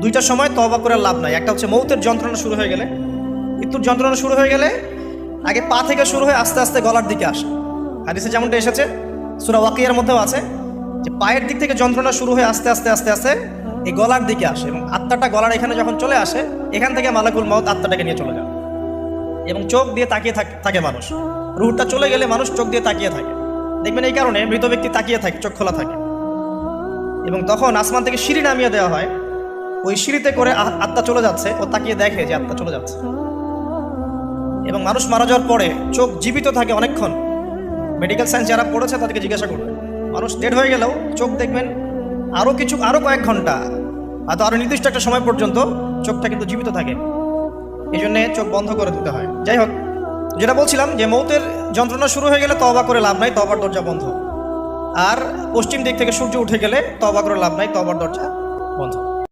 দুইটা সময় তওবা করে লাভ নাই। একটা হচ্ছে মৌতের যন্ত্রণা শুরু হয়ে গেলে, মৃত্যুর যন্ত্রণা শুরু হয়ে গেলে আগে পা থেকে শুরু হয়ে আস্তে আস্তে গলার দিকে আসে। হাদিসে যেমনটা এসেছে, সূরা ওয়াকিয়ার মধ্যেও আছে যে পায়ের দিক থেকে যন্ত্রণা শুরু হয়ে আস্তে আস্তে আস্তে আস্তে এই গলার দিকে আসে, এবং আত্মাটা গলার এখানে যখন চলে আসে, এখান থেকে মালাকুল মউত আত্মাটাকে নিয়ে চলে যায়। এবং চোখ দিয়ে তাকিয়ে থাকে মানুষ, রুহটা চলে গেলে মানুষ চোখ দিয়ে তাকিয়ে থাকে। দেখবেন এই কারণে মৃত ব্যক্তি তাকিয়ে থাকে, চোখ খোলা থাকে। এবং তখন আসমান থেকে সিঁড়ি নামিয়ে দেওয়া হয়, ওই সিঁড়িতে করে আত্মা চলে যাচ্ছে, ও তাকিয়ে দেখে যে আত্মা চলে যাচ্ছে। এবং মানুষ মারা যাওয়ার পরে চোখ জীবিত থাকে অনেকক্ষণ। মেডিকেল সায়েন্স যারা পড়েছে তাদেরকে জিজ্ঞাসা করবে, মানুষ ডেড হয়ে গেলেও চোখ দেখবেন আরও কয়েক ঘন্টা, হয়তো আরও নির্দিষ্ট একটা সময় পর্যন্ত চোখটা কিন্তু জীবিত থাকে। এই জন্যে চোখ বন্ধ করে দিতে হয়। যাই হোক, যেটা বলছিলাম যে মৌতের যন্ত্রণা শুরু হয়ে গেলে তওবা করে লাভ নাই, তওবার দরজা বন্ধ। আর পশ্চিম দিক থেকে সূর্য উঠে গেলে তওবা করে লাভ নাই, তওবার দরজা বন্ধ।